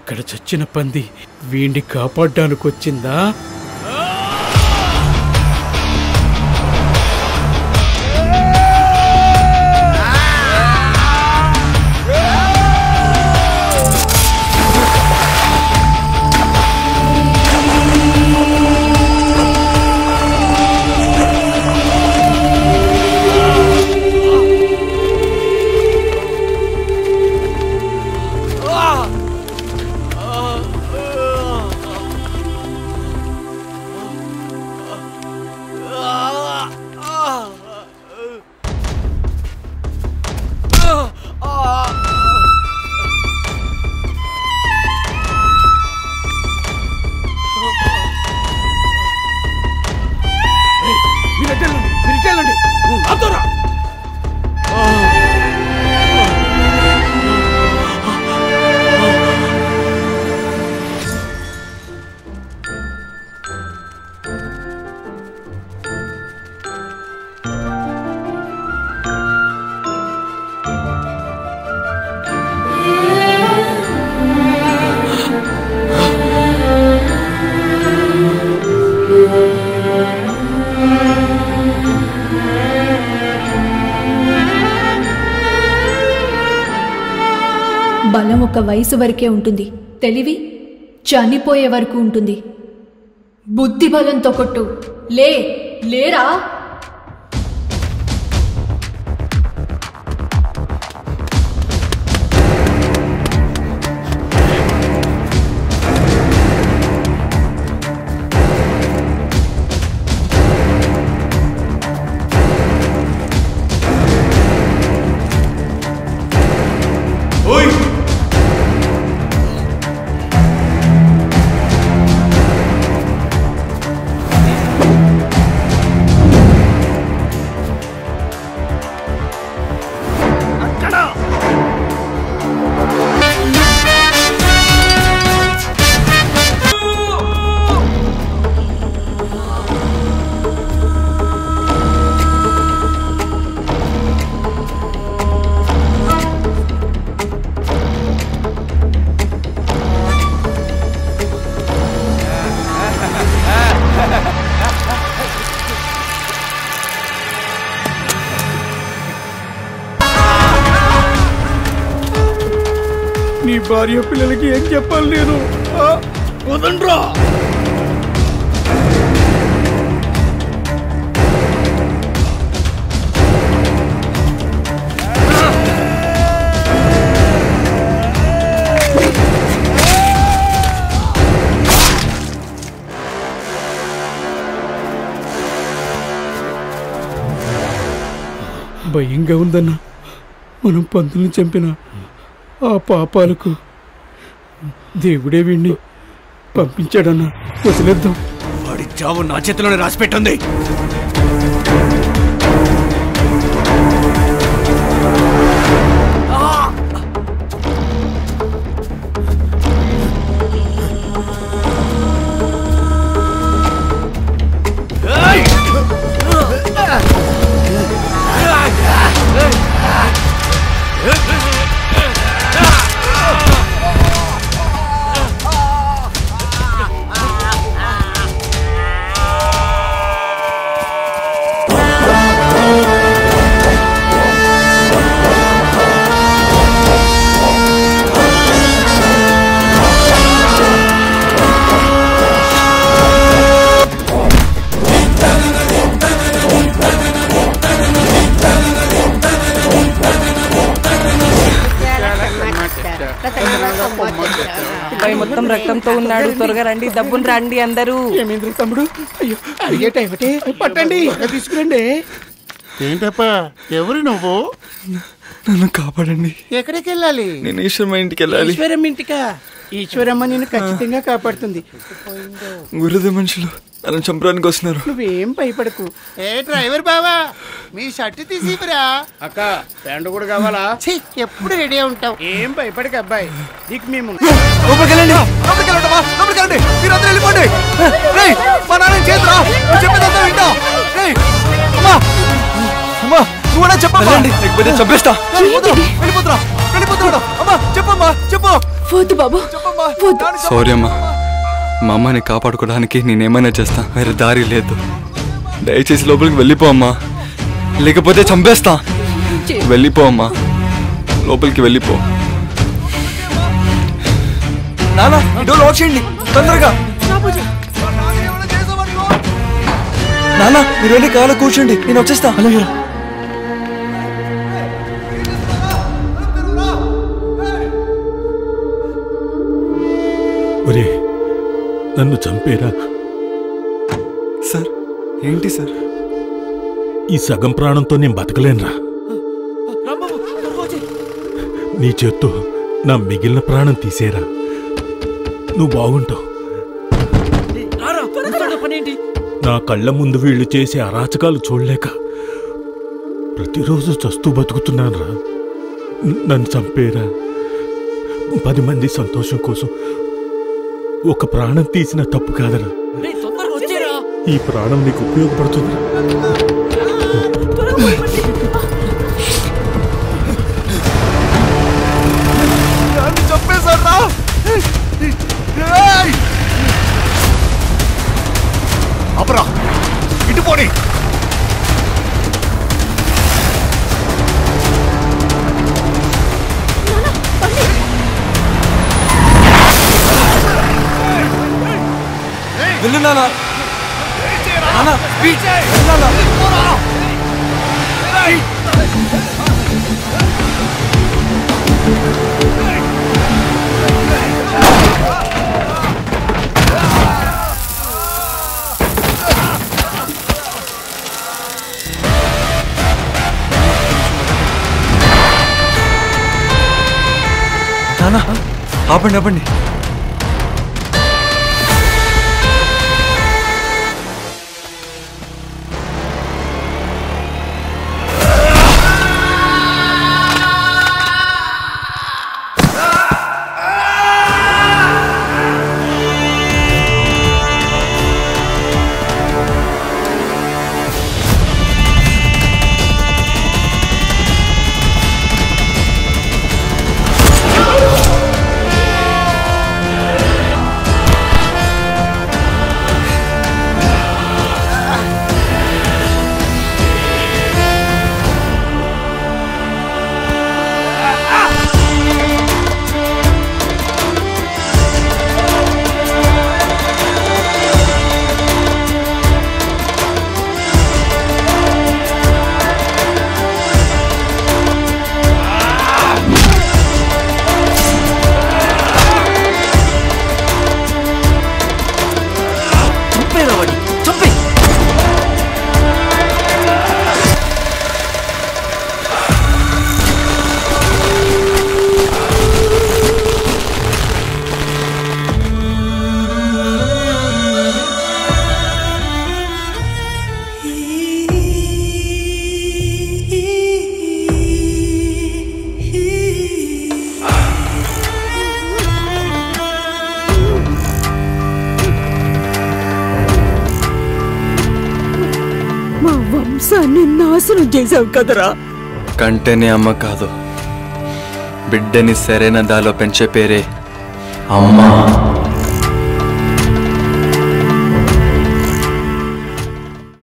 అక్కడ చచ్చిన పంది వీణ్ణి కాపాడ్డానికి వచ్చిందా? బలం ఒక వయసు వరకే ఉంటుంది, తెలివి చనిపోయే వరకు ఉంటుంది. బుద్ధి బలంతో కొట్టు. లేరా? నీ భార్య పిల్లలకి ఏం చెప్పాలి నేను? వదండ్రా. భయంగా ఉందన్నా. మనం పందుల్ని చంపిన ఆ పాపాలకు దేవుడే వీణ్ణి పంపించాడన్నా. వదిలేద్దాం. వాడి చావు నా చేతిలోనే రాసిపెట్టింది. మొత్తం రక్తంతో ఉన్నాడు. త్వరగా రండి, దబ్బుని రండి అందరూ. ఏమేంద్ర తమ్ముడు? అయ్యో అడిగే టైమటే పట్టండి, తీసుకురండి. ఏంటప్పా, ఎవరు నువ్వు? నన్ను కాపాడండి. ఎక్కడికి వెళ్ళాలి? నేను ఈశ్వరమ్మ ఇంటికి వెళ్ళాలి. ఈశ్వరమ్మ ఇంటికా? ఈశ్వరమ్మ నేను ఖచ్చితంగా కాపాడుతుంది. గురుద మనుషులు నన్ను చంపడానికి వస్తున్నారు. నువ్వేం భయపడకు. ఏ డ్రైవర్ బావా, మీ షర్ట్ తీసిరా. అక్క ప్యాంటు కూడా కావాలా? ఎప్పుడు రెడీ ఉంటావు. ఏం భయపడక అబ్బాయి, నీకు మేము చెప్పండి, చంపేస్తా. వెళ్ళిపోతున్నా. అమ్మా చెప్పమ్మా, చెప్పు. వద్దు బాబు, వద్దు. సారీ అమ్మా, మా అమ్మని కాపాడుకోవడానికి నేనేమైనా చేస్తా, వేరే దారి లేదు. దయచేసి లోపలికి వెళ్ళిపో అమ్మా, లేకపోతే చంపేస్తా. వెళ్ళిపో అమ్మా, లోపలికి వెళ్ళిపో. నానా డోర్ లాక్ చేయండి తొందరగా. నానా మీరు వెళ్ళి కావాలో కూర్చోండి, నేను వచ్చేస్తా. అలాగే. ఒరే నన్ను చంపేరా. సార్ ఏంటి సార్? ఈ సగం ప్రాణంతో నేను బతకలేనురా. నీ చేత్తో నా మిగిలిన ప్రాణం తీసేరా, నువ్వు బాగుంటావు. నా కళ్ళ ముందు వీళ్ళు చేసే అరాచకాలు చూడలేక ప్రతిరోజు చస్తూ బతుకుతున్నానురా. నన్ను చంపేరా. 10 మంది సంతోషం కోసం ఒక ప్రాణం తీసిన తప్పు కాదరా. ఈ ప్రాణం నీకు ఉపయోగపడుతుంది. చంపేశారా? అపరా ఇటు పోనీ. వెళ్ళు నానా. నానా స్పీడ్ నానా. నానా ఆపండి ఆపండి. వంశాన్ని నాశనం చేసావు కదరా. కంటేనే అమ్మ కాదు, బిడ్డని సరైన దాలో పెంచే పేరే అమ్మ.